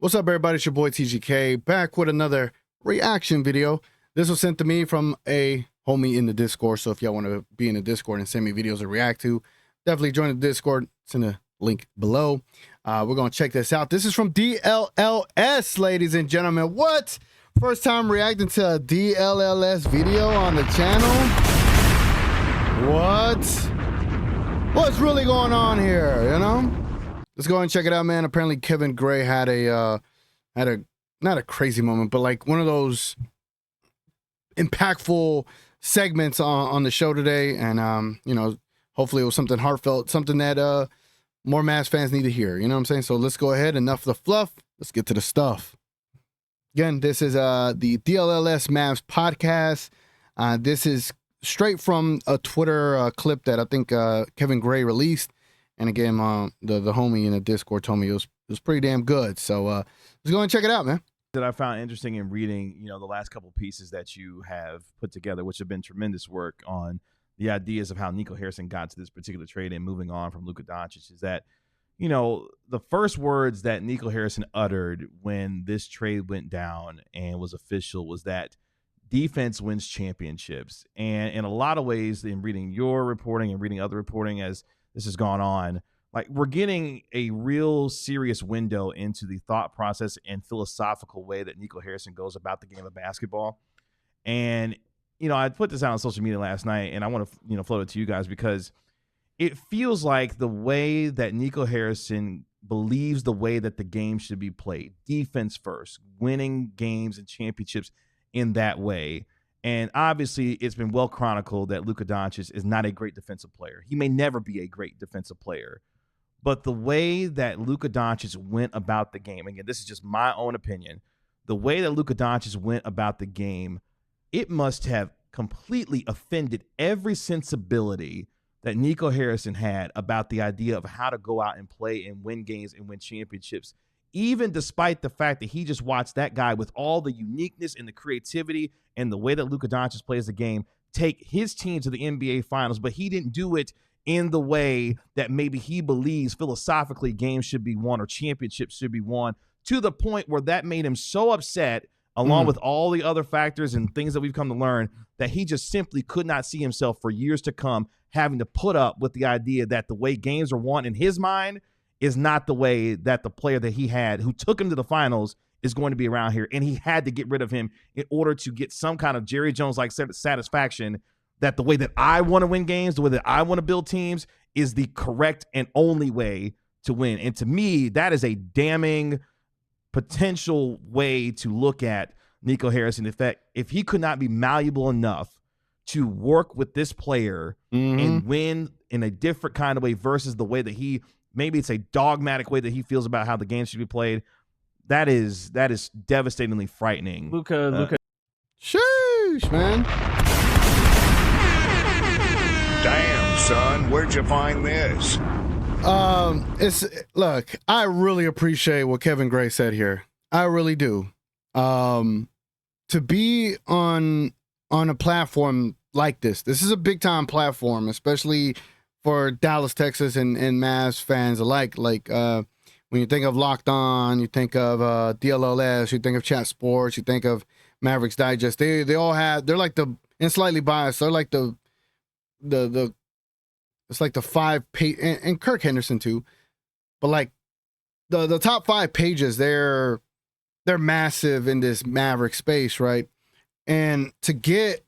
What's up, everybody? It's your boy TGK back with another reaction video. This was sent to me from a homie in the Discord. So if y'all want to be in the Discord and send me videos to react to, definitely join the Discord. It's in the link below. We're going to check this out. This is from DLLS, ladies and gentlemen. What? First time reacting to a DLLS video on the channel? What? What's really going on here, you know? Let's go ahead and check it out, man. Apparently Kevin Gray had a not a crazy moment, but like one of those impactful segments on the show today. And you know, hopefully it was something heartfelt, something that more Mavs fans need to hear. You know what I'm saying? So let's go ahead. Enough of the fluff. Let's get to the stuff. Again, this is the DLLS Mavs podcast. This is straight from a Twitter clip that I think Kevin Gray released. And again, the homie in the Discord told me it was pretty damn good. So let's go and check it out, man. That I found interesting in reading, you know, the last couple pieces that you have put together, which have been tremendous work on the ideas of how Nico Harrison got to this particular trade and moving on from Luka Doncic, is that, you know, the first words that Nico Harrison uttered when this trade went down and was official was that defense wins championships. And in a lot of ways, in reading your reporting and reading other reporting as this has gone on, like, we're getting a real serious window into the thought process and philosophical way that Nico Harrison goes about the game of basketball. And, you know, I put this out on social media last night, and I want to, you know, float it to you guys because it feels like the way that Nico Harrison believes the way that the game should be played, defense first, winning games and championships in that way. And obviously, it's been well chronicled that Luka Doncic is not a great defensive player. He may never be a great defensive player. But the way that Luka Doncic went about the game, again, this is just my own opinion, the way that Luka Doncic went about the game, it must have completely offended every sensibility that Nico Harrison had about the idea of how to go out and play and win games and win championships, even despite the fact that he just watched that guy with all the uniqueness and the creativity and the way that Luka Doncic plays the game take his team to the NBA Finals, but he didn't do it in the way that maybe he believes philosophically games should be won or championships should be won, to the point where that made him so upset, along with all the other factors and things that we've come to learn, that he just simply could not see himself for years to come having to put up with the idea that the way games are won in his mind is not the way that the player that he had who took him to the finals is going to be around here. And he had to get rid of him in order to get some kind of Jerry Jones-like satisfaction that the way that I want to win games, the way that I want to build teams is the correct and only way to win. And to me, that is a damning potential way to look at Nico Harrison. In fact, if he could not be malleable enough to work with this player and win in a different kind of way versus the way that he, maybe it's a dogmatic way that he feels about how the game should be played, that is devastatingly frightening. Luka. Sheesh, man. Damn, son, where'd you find this? Look, I really appreciate what Kevin Gray said here. I really do. To be on a platform like this is a big time platform, especially for Dallas, Texas, and Mavs fans alike. Like, when you think of Locked On, you think of DLLS, you think of Chat Sports, you think of Mavericks Digest. They all have, they're like and slightly biased, they're like it's like the 5 page, and Kirk Henderson too, but like the top 5 pages, they're massive in this Maverick space, right? And to get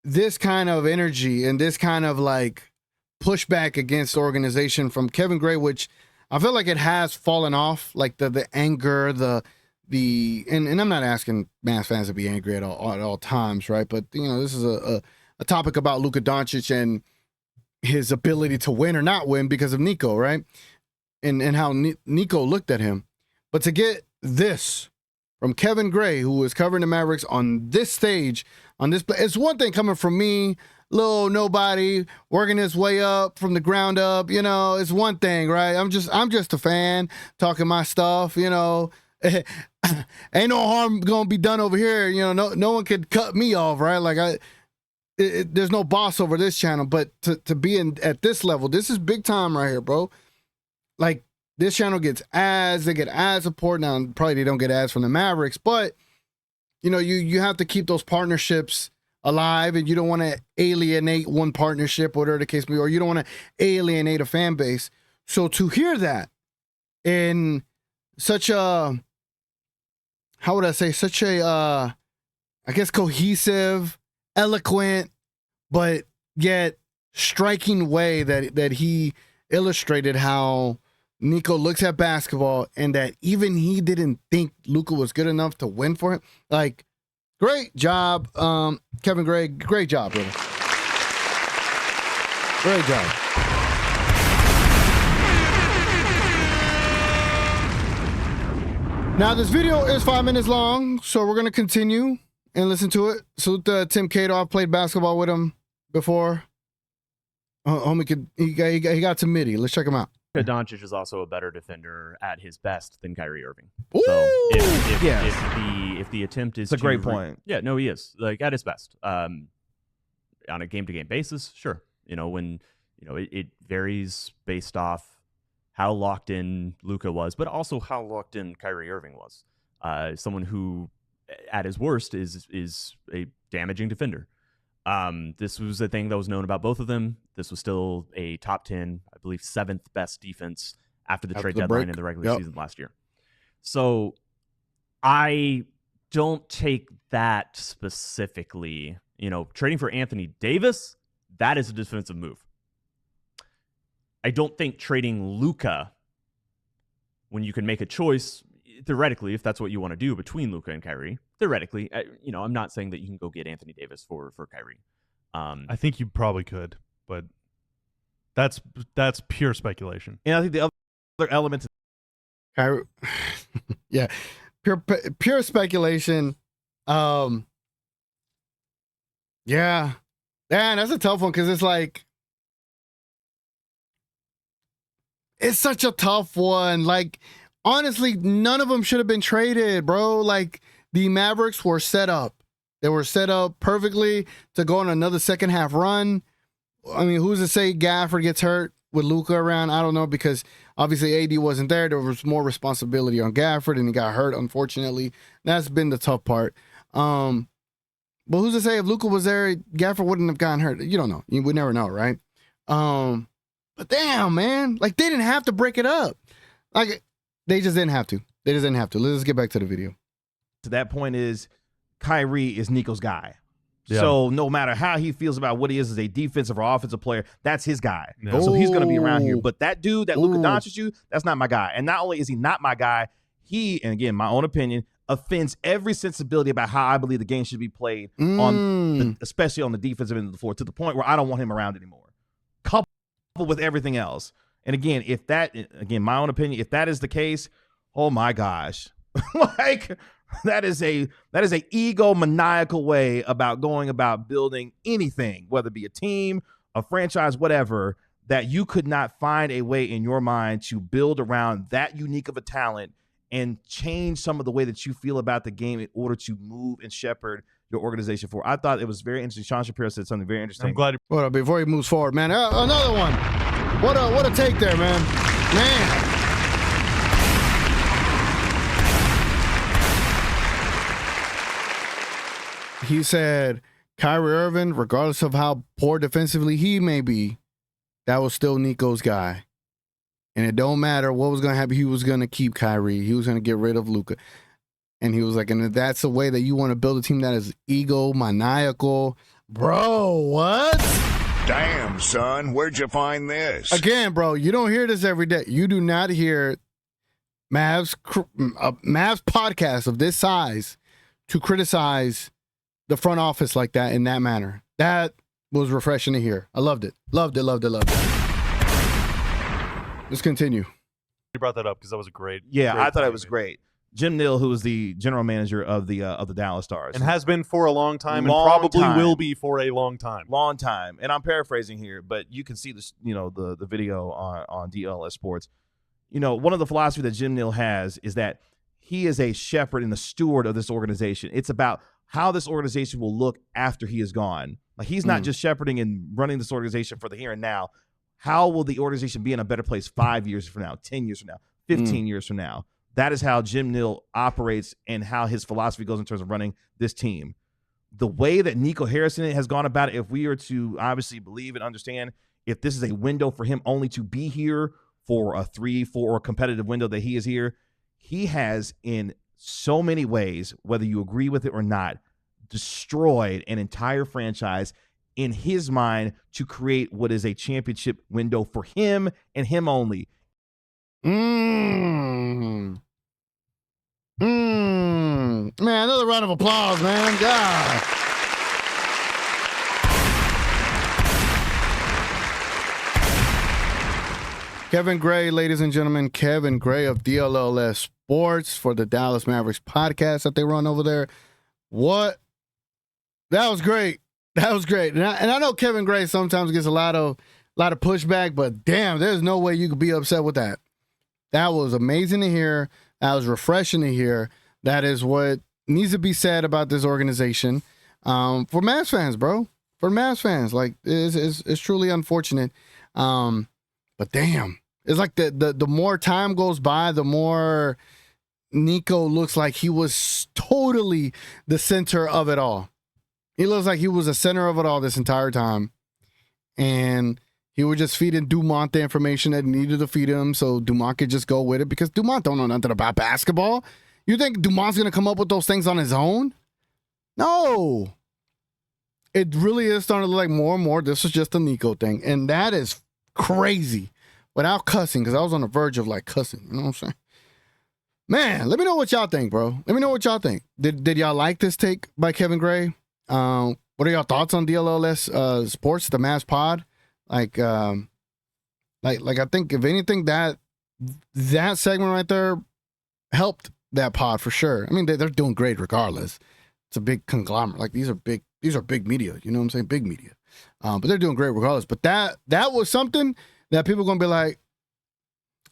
this kind of energy and this kind of like pushback against the organization from Kevin Gray, which I feel like it has fallen off, like the anger, and I'm not asking Mavs fans to be angry at all times, right? But you know, this is a topic about Luka Doncic and his ability to win or not win because of Nico, right? And how Nico looked at him. But to get this from Kevin Gray, who is covering the Mavericks on this stage, on this, it's one thing coming from me, little nobody working his way up from the ground up, you know, it's one thing, right? I'm just a fan talking my stuff, you know. Ain't no harm gonna be done over here, you know. No one could cut me off, right? Like there's no boss over this channel, but to be at this level, this is big time right here, bro. Like, this channel gets ads. They get ad support. Now, probably they don't get ads from the Mavericks, but you know, you have to keep those partnerships alive, and you don't want to alienate one partnership, whatever the case may be, or you don't want to alienate a fan base. So to hear that in such a, how would I say, such a, I guess, cohesive, eloquent, but yet striking way that he illustrated how Nico looks at basketball, and that even he didn't think Luka was good enough to win for him. Like, great job, Kevin Gray. Great job, brother. Great job. Now, this video is 5 minutes long, so we're going to continue and listen to it. Salute Tim Cato. I've played basketball with him before. Homie, he got to midi. Let's check him out. Doncic is also a better defender at his best than Kyrie Irving. Ooh! So if the attempt is It's a great point. Yeah, no, he is like at his best. On a game-to-game basis, sure. You know, when it varies based off how locked in Luka was, but also how locked in Kyrie Irving was. Someone who, at his worst, is a damaging defender. This was a thing that was known about both of them. This was still a top 10, I believe, 7th best defense after the trade deadline in the regular season last year. So I don't take that specifically. You know, trading for Anthony Davis, that is a defensive move. I don't think trading Luka, when you can make a choice, theoretically, if that's what you want to do between Luka and Kyrie, theoretically, I'm not saying that you can go get Anthony Davis for Kyrie. I think you probably could, but that's pure speculation. And I think the other element, Kyrie, yeah, pure speculation. Yeah, man, that's a tough one because it's like, it's such a tough one. Like, honestly, none of them should have been traded, bro. Like, the Mavericks were set up. They were set up perfectly to go on another second half run. I mean, who's to say Gafford gets hurt with Luka around? I don't know, because obviously AD wasn't there. There was more responsibility on Gafford, and he got hurt, unfortunately. That's been the tough part. But who's to say if Luka was there, Gafford wouldn't have gotten hurt? You don't know. You would never know, right? But damn, man. Like, they didn't have to break it up. Like, they just didn't have to. They just didn't have to. Let's get back to the video. to that point is Kyrie is Nico's guy. Yeah. So no matter how he feels about what he is as a defensive or offensive player, that's his guy. Yeah. So he's going to be around here. Ooh. But that dude, that Luka Doncic, that's not my guy. And not only is he not my guy, he, and again, my own opinion, offends every sensibility about how I believe the game should be played, especially on the defensive end of the floor, to the point where I don't want him around anymore. Coupled with everything else. And again, if that, again, my own opinion, if that is the case, oh my gosh, like that is a egomaniacal way about going about building anything, whether it be a team, a franchise, whatever, that you could not find a way in your mind to build around that unique of a talent and change some of the way that you feel about the game in order to move and shepherd your organization forward. I thought it was very interesting. Sean Shapiro said something very interesting. I'm glad. Well, before he moves forward, man, another one. What a take there, man. Man. He said Kyrie Irving, regardless of how poor defensively he may be, that was still Nico's guy. And it don't matter what was going to happen. He was going to keep Kyrie. He was going to get rid of Luka. And he was like, and if that's the way that you want to build a team that is egomaniacal, bro, what? Damn, son, where'd you find this? Again, bro, you don't hear this every day. You do not hear Mavs podcast of this size to criticize the front office like that in that manner. That was refreshing to hear. I loved it. Loved it. Let's continue. You brought that up because that was a great. Yeah, great I thought it point. was great. Jim Neal, who is the general manager of the Dallas Stars, and has been for a long time, Long and probably time. will be for a long time. long time. And I'm paraphrasing here, but you can see this, the video on DLLS Sports. One of the philosophy that Jim Neal has is that he is a shepherd and a steward of this organization. It's about how this organization will look after he is gone. Like, he's not just shepherding and running this organization for the here and now. how will the organization be in a better place 5 years from now, 10 years from now, 15 years from now? That is how Jim Neal operates and how his philosophy goes in terms of running this team. The way that Nico Harrison has gone about it, if we are to obviously believe and understand, if this is a window for him only to be here for a 3-4 competitive window that he is here, he has in so many ways, whether you agree with it or not, destroyed an entire franchise in his mind to create what is a championship window for him and him only. Man, another round of applause, man. God. Kevin Gray, ladies and gentlemen, Kevin Gray of DLLS Sports for the Dallas Mavericks podcast that they run over there. What? That was great. That was great. And I know Kevin Gray sometimes gets a lot of pushback, but damn, there's no way you could be upset with that. That was amazing to hear. That was refreshing to hear. That is what needs to be said about this organization. For Mavs fans, bro. For Mavs fans. Like, it's truly unfortunate. But damn. It's like the more time goes by, the more Nico looks like he was totally the center of it all. He looks like he was the center of it all this entire time. And he was just feeding Dumont the information that he needed to feed him so Dumont could just go with it, because Dumont don't know nothing about basketball. You think Dumont's going to come up with those things on his own? No. It really is starting to look like more and more this is just a Nico thing. And that is crazy. Without cussing, because I was on the verge of like cussing. You know what I'm saying? Man, let me know what y'all think, bro. Let me know what y'all think. Did y'all like this take by Kevin Gray? What are y'all thoughts on DLLS Sports, the Mavs pod? Like I think if anything that segment right there helped that pod for sure. I mean, they're doing great regardless. It's a big conglomerate. Like these are big media. You know what I'm saying? Big media. But they're doing great regardless. But that was something that people are gonna be like,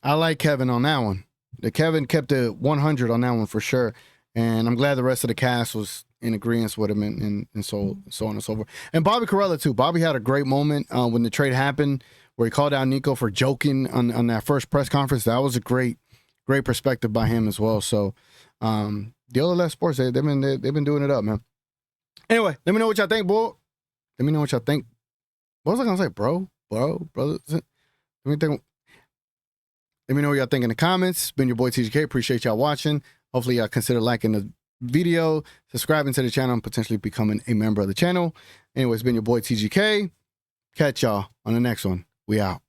I like Kevin on that one. The Kevin kept it 100 on that one for sure. And I'm glad the rest of the cast was in agreement with him and so on and so forth. And Bobby Carella too. Bobby had a great moment when the trade happened where he called out Nico for joking on that first press conference. That was a great perspective by him as well. So the LLS Sports, they've been doing it up, man. Anyway, let me know what y'all think, boy. Let me know what y'all think. What was I gonna say, bro? Brother. Let me know what y'all think in the comments. It's been your boy TGK. Appreciate y'all watching. Hopefully y'all consider liking the video, subscribing to the channel, and potentially becoming a member of the channel. Anyway, it's been your boy TGK. Catch y'all on the next one. We out.